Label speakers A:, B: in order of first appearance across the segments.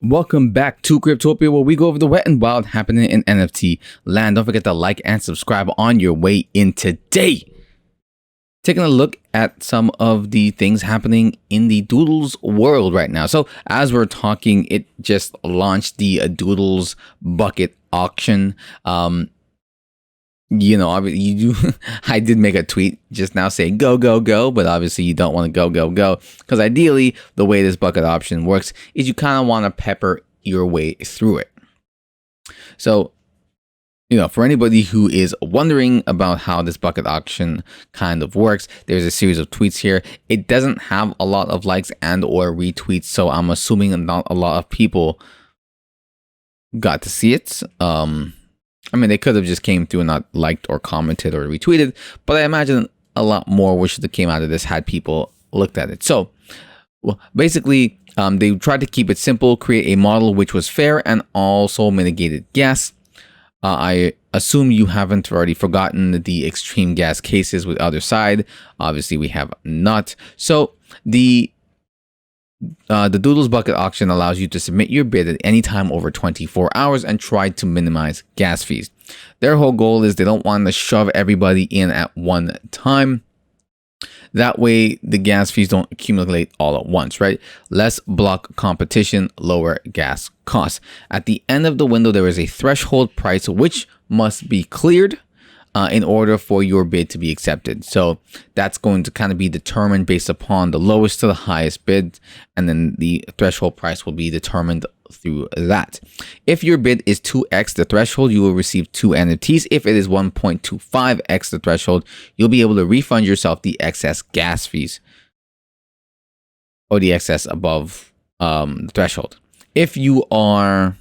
A: Welcome back to Cryptopia, where we go over the wet and wild happening in NFT land. Don't forget to like and subscribe on your way in today. Taking a look at some of the things happening in the Doodles world right now. So as we're talking, it just launched the Doodles bucket auction. I did make a tweet just now saying go, go, go, but obviously you don't want to go, go, go, because ideally the way this bucket option works is you kind of want to pepper your way through it. So, for anybody who is wondering about how this bucket auction kind of works, there's a series of tweets here. It doesn't have a lot of likes and or retweets, so I'm assuming not a lot of people got to see it. They could have just came through and not liked or commented or retweeted, but I imagine a lot more wish that came out of this had people looked at it. So, basically, they tried to keep it simple, create a model which was fair and also mitigated gas. I assume you haven't already forgotten the extreme gas cases with other side. Obviously, we have not. So, the Doodles bucket auction allows you to submit your bid at any time over 24 hours and try to minimize gas fees. Their whole goal is they don't want to shove everybody in at one time. That way, the gas fees don't accumulate all at once, right? Less block competition, lower gas costs. At the end of the window, there is a threshold price which must be cleared in order for your bid to be accepted. So that's going to kind of be determined based upon the lowest to the highest bid, and then the threshold price will be determined through that. If your bid is 2x the threshold, you will receive 2 NFTs. If it is 1.25x the threshold, you'll be able to refund yourself the excess gas fees or the excess above the threshold. If you are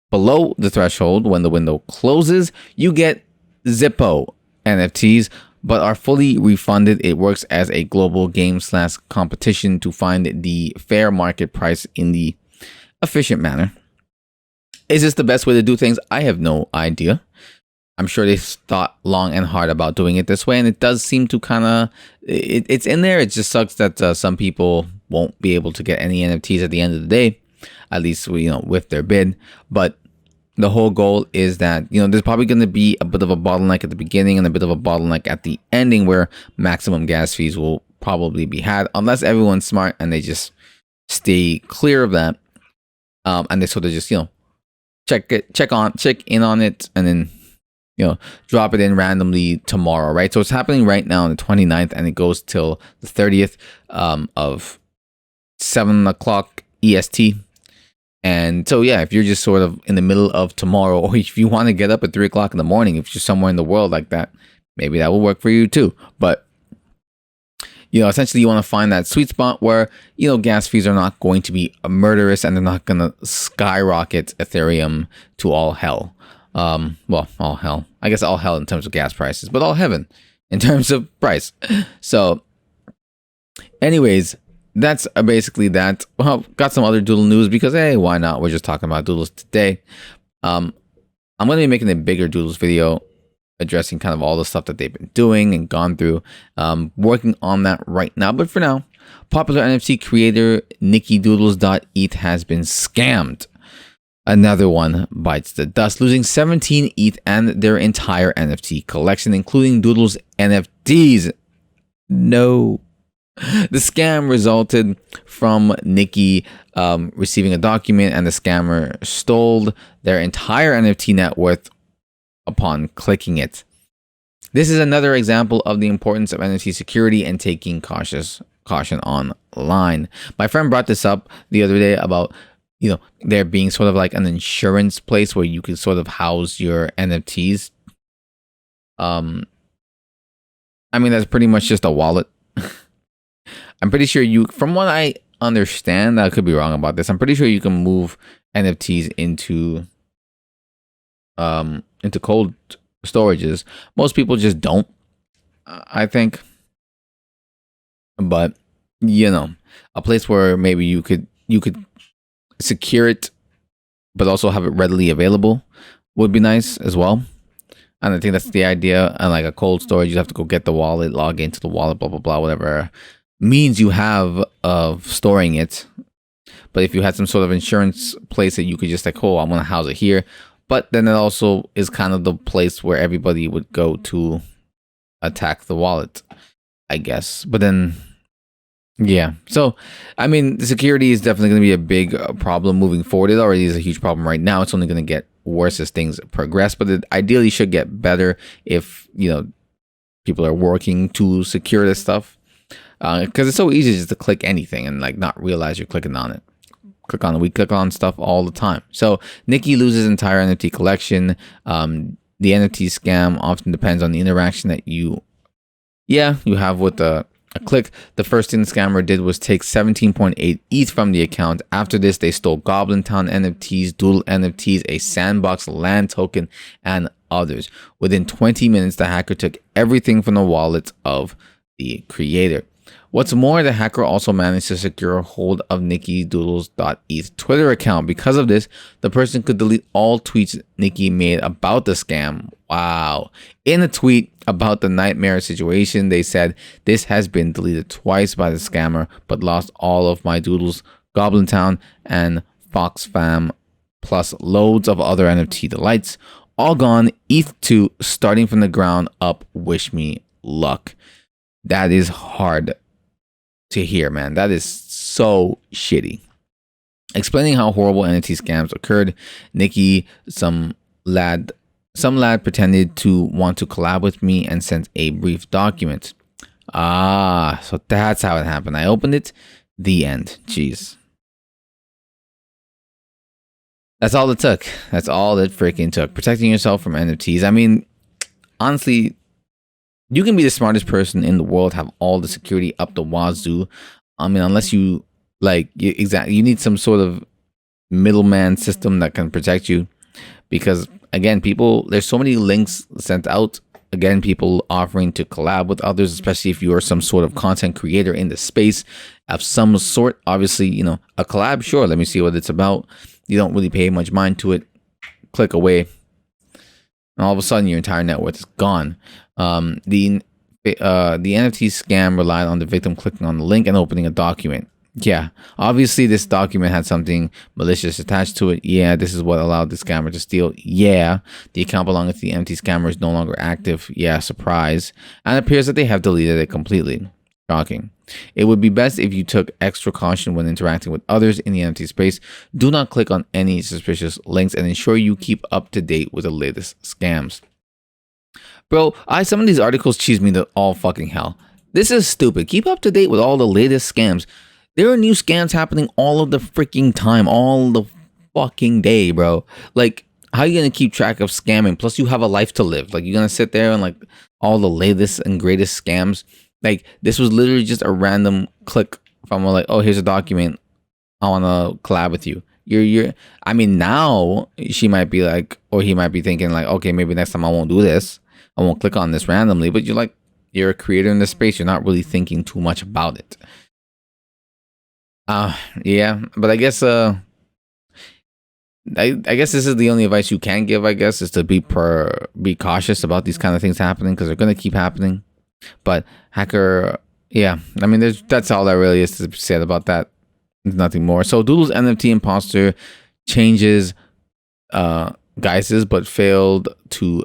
A: below the threshold when the window closes, you get Zippo NFTs, but are fully refunded. It works as a global game / competition to find the fair market price in the efficient manner. Is this the best way to do things? I have no idea. I'm sure they thought long and hard about doing it this way, and it does seem to kind of it's in there. It just sucks that some people won't be able to get any NFTs at the end of the day, at least with their bid. But the whole goal is that, there's probably going to be a bit of a bottleneck at the beginning and a bit of a bottleneck at the ending where maximum gas fees will probably be had, unless everyone's smart and they just stay clear of that. And they sort of just, check in on it and then, drop it in randomly tomorrow, right? So it's happening right now on the 29th and it goes till the 30th of 7 o'clock EST. And so, yeah, if you're just sort of in the middle of tomorrow, or if you want to get up at 3 o'clock in the morning, if you're somewhere in the world like that, maybe that will work for you too. But, essentially you want to find that sweet spot where, gas fees are not going to be murderous and they're not going to skyrocket Ethereum to all hell. All hell. I guess all hell in terms of gas prices, but all heaven in terms of price. So, anyways, that's basically that. Well, got some other Doodle news because, hey, why not? We're just talking about Doodles today. I'm going to be making a bigger Doodles video addressing kind of all the stuff that they've been doing and gone through. Working on that right now. But for now, popular NFT creator NikkiDoodles.eth has been scammed. Another one bites the dust, losing 17 ETH and their entire NFT collection, including Doodles NFTs. No. The scam resulted from Nikki receiving a document and the scammer stole their entire NFT net worth upon clicking it. This is another example of the importance of NFT security and taking caution online. My friend brought this up the other day about there being sort of like an insurance place where you could sort of house your NFTs. That's pretty much just a wallet. I'm pretty sure from what I understand, I could be wrong about this, I'm pretty sure you can move NFTs into cold storages. Most people just don't, I think. But, a place where maybe you could secure it, but also have it readily available would be nice as well. And I think that's the idea. And like a cold storage, you have to go get the wallet, log into the wallet, blah, blah, blah, whatever means you have of storing it. But if you had some sort of insurance place that you could just like, oh, I'm gonna house it here. But then it also is kind of the place where everybody would go to attack the wallet, I guess. But then, yeah. So, I mean, the security is definitely going to be a big problem moving forward. It already is a huge problem right now. It's only going to get worse as things progress. But it ideally should get better if, people are working to secure this stuff. Because it's so easy just to click anything and like not realize you're clicking on it. We click on stuff all the time. So Nikki loses entire NFT collection. The NFT scam often depends on the interaction that you have with a click. The first thing the scammer did was take 17.8 ETH from the account. After this, they stole Goblin Town NFTs, Doodle NFTs, a sandbox land token, and others. Within 20 minutes, the hacker took everything from the wallet of the creator. What's more, the hacker also managed to secure a hold of Nikki Doodles.eth Twitter account. Because of this, the person could delete all tweets Nikki made about the scam. Wow. In a tweet about the nightmare situation, they said, "This has been deleted twice by the scammer, but lost all of my Doodles, Goblin Town, and Fox Fam, plus loads of other NFT delights. All gone, ETH2, starting from the ground up. Wish me luck." That is hard to hear, man. That is so shitty. Explaining how horrible NFT scams occurred, Nikki, some lad pretended to want to collab with me and sent a brief document. So that's how it happened. I opened it. The end. Jeez. That's all it took. That's all it freaking took. Protecting yourself from NFTs. I mean, honestly, you can be the smartest person in the world, have all the security up the wazoo. I mean, unless you you need some sort of middleman system that can protect you. Because again, there's so many links sent out. Again, people offering to collab with others, especially if you are some sort of content creator in the space of some sort. Obviously, a collab, sure, let me see what it's about. You don't really pay much mind to it. Click away. And all of a sudden, your entire net worth is gone. The NFT scam relied on the victim clicking on the link and opening a document. Yeah, obviously this document had something malicious attached to it. Yeah, this is what allowed the scammer to steal. Yeah, the account belonging to the NFT scammer is no longer active. Yeah, surprise. And it appears that they have deleted it completely. Shocking. It would be best if you took extra caution when interacting with others in the NFT space. Do not click on any suspicious links and ensure you keep up to date with the latest scams. Bro, some of these articles cheese me to all fucking hell. This is stupid. Keep up to date with all the latest scams. There are new scams happening all of the freaking time, all the fucking day, bro. Like, how are you going to keep track of scamming? Plus, you have a life to live. Like, you're going to sit there and, like, all the latest and greatest scams. Like, this was literally just a random click from, like, oh, here's a document. I want to collab with you. I mean, now she might be like, or he might be thinking, like, okay, maybe next time I won't do this. I won't click on this randomly. But you're a creator in this space. You're not really thinking too much about it. Yeah, but I guess I guess this is the only advice you can give, I guess, is to be cautious about these kind of things happening, because they're going to keep happening. But hacker, yeah, I mean, that's all that really is to be said about that. There's nothing more. So Doodles NFT Imposter changes guises, but failed to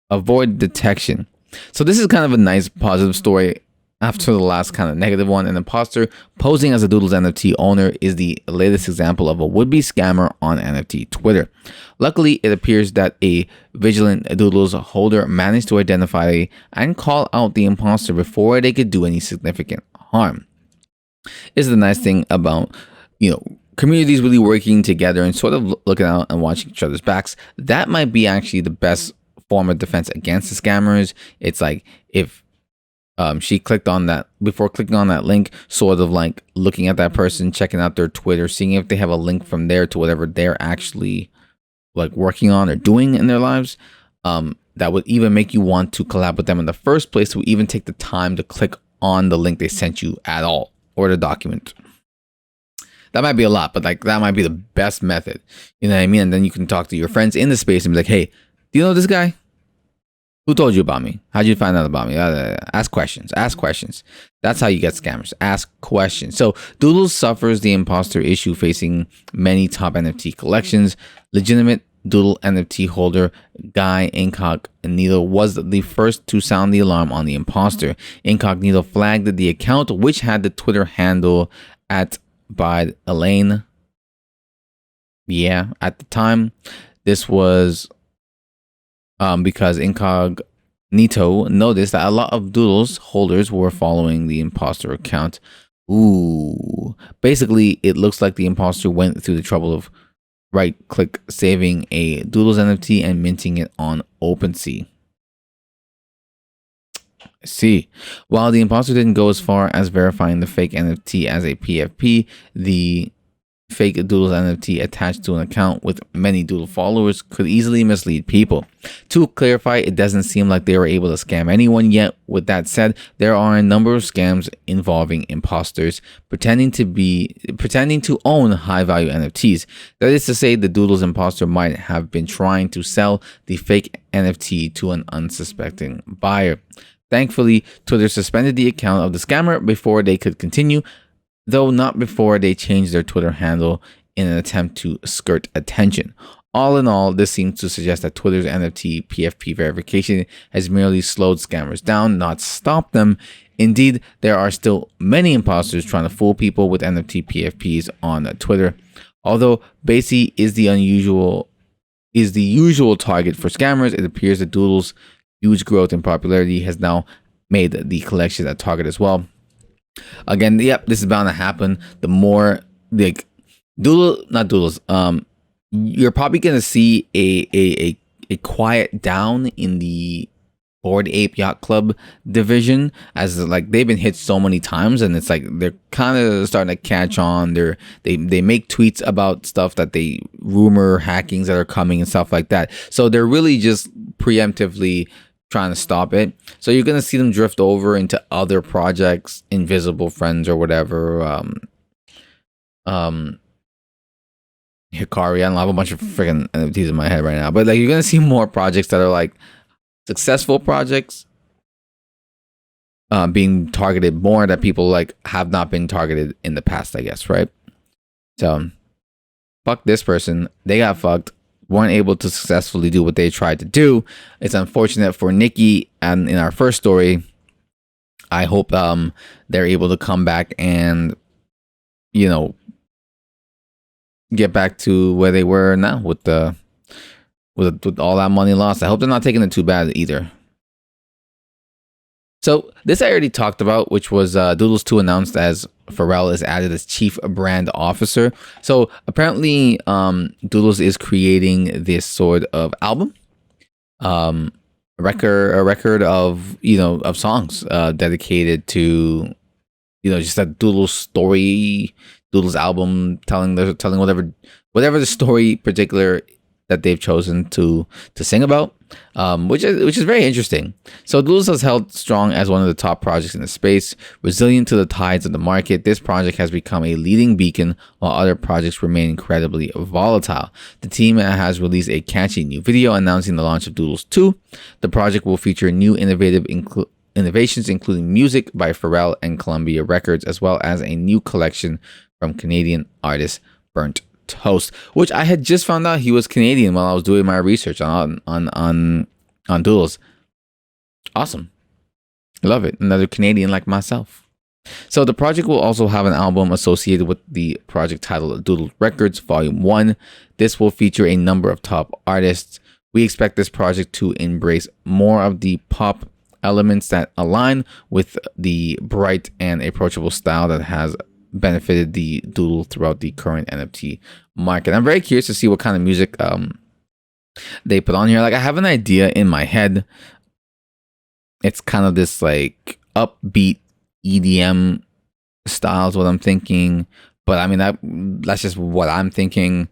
A: avoid detection. So this is kind of a nice positive story after the last kind of negative one. An imposter posing as a Doodles NFT owner is the latest example of a would-be scammer on NFT Twitter. Luckily, it appears that a vigilant Doodles holder managed to identify and call out the imposter before they could do any significant harm. This is the nice thing about, communities really working together and sort of looking out and watching each other's backs. That might be actually the best form of defense against the scammers. It's like, if she clicked on that, before clicking on that link, sort of like looking at that person, checking out their Twitter, seeing if they have a link from there to whatever they're actually like working on or doing in their lives, that would even make you want to collab with them in the first place, to even take the time to click on the link they sent you at all, or the document. That might be a lot, but like that might be the best method. You know what I mean? And then you can talk to your friends in the space and be like, hey, do you know this guy? Who told you about me? How'd you find out about me? Ask questions. Ask questions. That's how you get scammers. Ask questions. So Doodles suffers the imposter issue facing many top NFT collections. Legitimate Doodle NFT holder Guy Incognito was the first to sound the alarm on the imposter. Incognito flagged the account, which had the Twitter handle at by Elaine. Yeah, at the time, this was because Incognito noticed that a lot of Doodles holders were following the imposter account. Ooh. Basically, it looks like the imposter went through the trouble of right-click saving a Doodles NFT and minting it on OpenSea. See, while the imposter didn't go as far as verifying the fake NFT as a PFP, the fake Doodles NFT attached to an account with many Doodle followers could easily mislead people. To clarify, it doesn't seem like they were able to scam anyone yet. With that said, there are a number of scams involving imposters pretending to own high-value NFTs. That is to say, the Doodles imposter might have been trying to sell the fake NFT to an unsuspecting buyer. Thankfully, Twitter suspended the account of the scammer before they could continue, though not before they changed their Twitter handle in an attempt to skirt attention. All in all, this seems to suggest that Twitter's NFT PFP verification has merely slowed scammers down, not stopped them. Indeed, there are still many imposters trying to fool people with NFT PFPs on Twitter. Although Basie is the usual target for scammers, it appears that Doodles' huge growth in popularity has now made the collection a target as well. Again, yep, this is bound to happen. The more like Doodles, you're probably gonna see a quiet down in the Bored Ape Yacht Club division, as like they've been hit so many times, and it's like they're kind of starting to catch on. They make tweets about stuff that they rumor hackings that are coming and stuff like that. So they're really just preemptively trying to stop it. So you're gonna see them drift over into other projects, Invisible Friends or whatever. Hikari. I don't have a bunch of freaking NFTs in my head right now, but like you're gonna see more projects that are like successful projects being targeted more, that people like have not been targeted in the past, I guess, right? So fuck this person. They got fucked. Weren't able to successfully do what they tried to do. It's unfortunate for Nikki, and in our first story, I hope they're able to come back and, you know, get back to where they were now with all that money lost. I hope they're not taking it too bad either. So this I already talked about, which was Doodles II announced as Pharrell is added as chief brand officer. So apparently Doodles is creating this sort of album, a record of, you know, of songs dedicated to, you know, just that Doodles story, Doodles album, telling whatever the story particular that they've chosen to sing about, which is very interesting. So Doodles has held strong as one of the top projects in the space, resilient to the tides of the market. This project has become a leading beacon, while other projects remain incredibly volatile. The team has released a catchy new video announcing the launch of Doodles II. The project will feature new innovations, including music by Pharrell and Columbia Records, as well as a new collection from Canadian artist Burnt Toast, which I had just found out he was Canadian while I was doing my research on Doodles. Awesome. Love it. Another Canadian like myself. So the project will also have an album associated with the project titled Doodles Records Volume 1. This will feature a number of top artists. We expect this project to embrace more of the pop elements that align with the bright and approachable style that has benefited the Doodle throughout the current NFT market. I'm very curious to see what kind of music they put on here. Like, I have an idea in my head. It's kind of this like upbeat EDM style is what I'm thinking. But I mean, that's just what I'm thinking.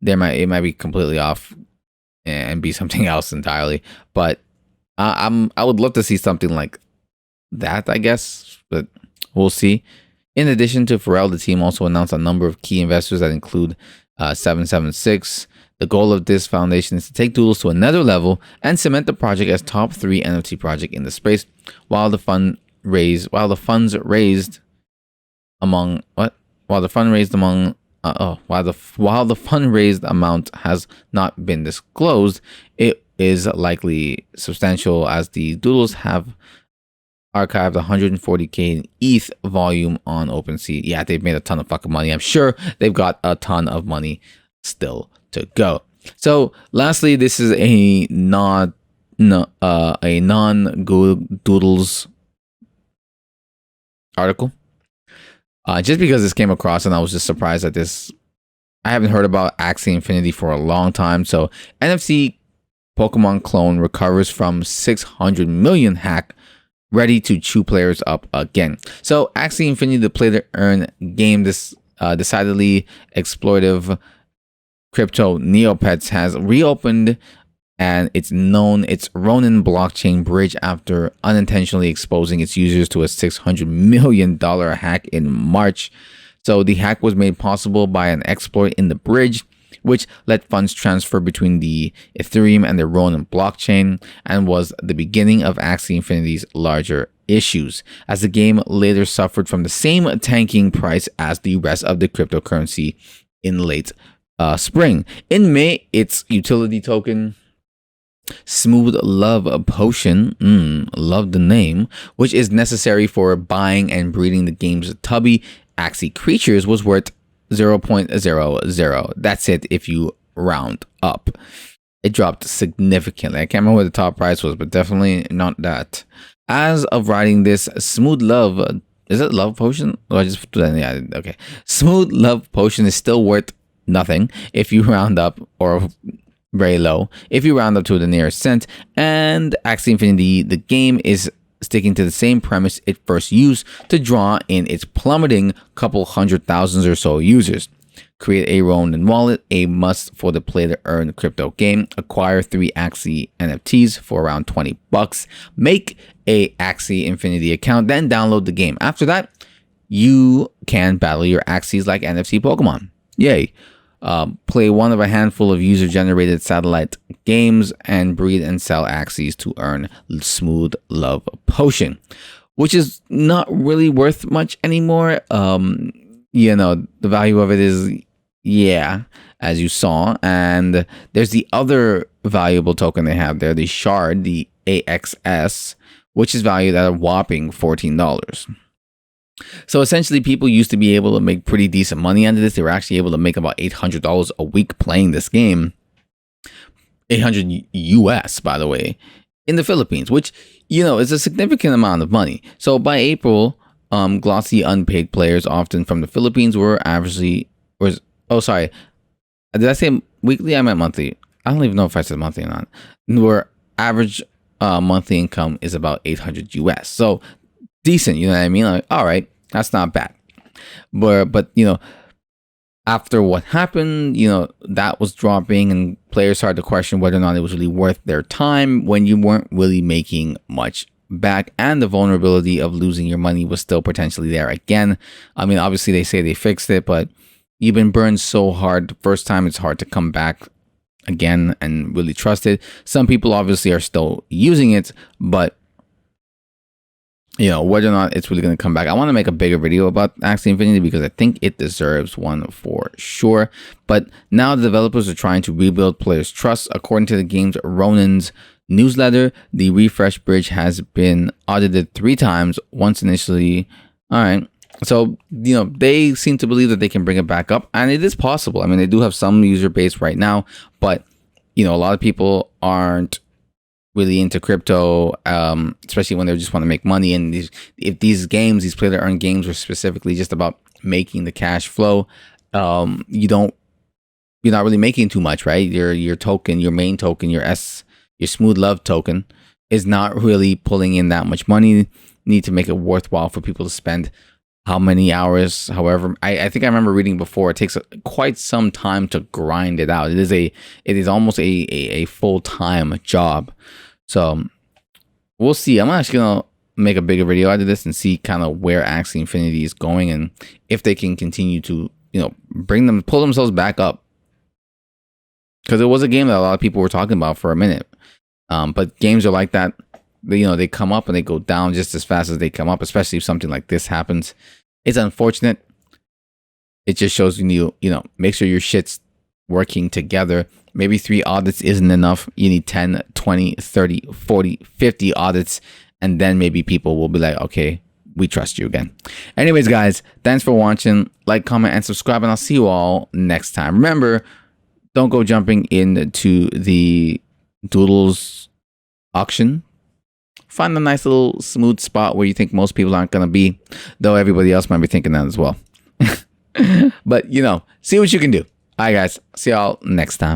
A: It might be completely off and be something else entirely. But I would love to see something like that, I guess. But we'll see. In addition to Pharrell, the team also announced a number of key investors that include 776, The goal of this foundation is to take Doodles to another level and cement the project as top 3 NFT project in the space, while the funds raised among while the fundraised amount has not been disclosed, it is likely substantial, as the Doodles have archived 140k in ETH volume on OpenSea. Yeah, they've made a ton of fucking money. I'm sure they've got a ton of money still to go. So lastly, this is a non-Doodles article. Just because this came across and I was just surprised at this. I haven't heard about Axie Infinity for a long time. So NFC Pokemon clone recovers from 600 million hack, ready to chew players up again. So Axie Infinity, the play to earn game, this decidedly exploitive crypto Neopets, has reopened, and it's known its Ronin blockchain bridge after unintentionally exposing its users to a $600 million hack in March. So the hack was made possible by an exploit in the bridge, which let funds transfer between the Ethereum and the Ronin blockchain, and was the beginning of Axie Infinity's larger issues, as the game later suffered from the same tanking price as the rest of the cryptocurrency in late spring. In May, its utility token Smooth Love Potion, love the name, which is necessary for buying and breeding the game's tubby Axie creatures, was worth 0.00. That's it if you round up. It dropped significantly. I can't remember what the top price was, but definitely not that. As of writing this, Smooth Love, is it Love Potion? Oh, I just put that in. Yeah, okay. Smooth Love Potion is still worth nothing if you round up, or very low if you round up to the nearest cent. And Axie Infinity, the game, is sticking to the same premise it first used to draw in its plummeting couple 100,000 or so users. Create a Ronin wallet, a must for the play to earn crypto game. Acquire 3 Axie NFTs for around $20. Make a Axie Infinity account, then download the game. After that, you can battle your Axies like NFC Pokemon. Yay. Play one of a handful of user-generated satellite games and breed and sell Axies to earn Smooth Love Potion, which is not really worth much anymore. You know, the value of it is, yeah, as you saw. And there's the other valuable token they have there, the Shard, the AXS, which is valued at a whopping $14. So essentially, people used to be able to make pretty decent money under this. They were actually able to make about $800 a week playing this game. 800 US, by the way, in the Philippines, which, you know, is a significant amount of money. So by April, glossy unpaid players, often from the Philippines, were averagely, did I say weekly? I meant monthly. I don't even know if I said monthly or not. Where average monthly income is about 800 US. So decent, you know what I mean? Like, all right, that's not bad. But you know, after what happened, you know, that was dropping, and players started to question whether or not it was really worth their time when you weren't really making much back, and the vulnerability of losing your money was still potentially there again. I mean, obviously they say they fixed it, but you've been burned so hard the first time, it's hard to come back again and really trust it. Some people obviously are still using it, but you know, whether or not it's really going to come back. I want to make a bigger video about Axie Infinity because I think it deserves one for sure. But now the developers are trying to rebuild players' trust. According to the game's Ronin's newsletter, the refresh bridge has been audited 3 times, once initially. All right. So, you know, they seem to believe that they can bring it back up, and it is possible. I mean, they do have some user base right now, but, you know, a lot of people aren't really into crypto, especially when they just want to make money. And if these games, these play to earn games, are specifically just about making the cash flow, you're not really making too much, right? Your token, your main token, your Smooth Love token is not really pulling in that much money. You need to make it worthwhile for people to spend how many hours, however. I think I remember reading before, it takes quite some time to grind it out. It is almost a full-time job. So we'll see. I'm actually gonna make a bigger video out of this and see kind of where Axie Infinity is going, and if they can continue to, you know, pull themselves back up because it was a game that a lot of people were talking about for a minute. But games are like that. They come up and they go down just as fast as they come up, especially if something like this happens. It's unfortunate. It just shows make sure your shit's working together. Maybe 3 audits isn't enough. You need 10, 20, 30, 40, 50 audits. And then maybe people will be like, okay, we trust you again. Anyways, guys, thanks for watching. Like, comment, and subscribe. And I'll see you all next time. Remember, don't go jumping into the Doodles auction. Find a nice little smooth spot where you think most people aren't going to be. Though everybody else might be thinking that as well. But, see what you can do. All right, guys. See y'all next time.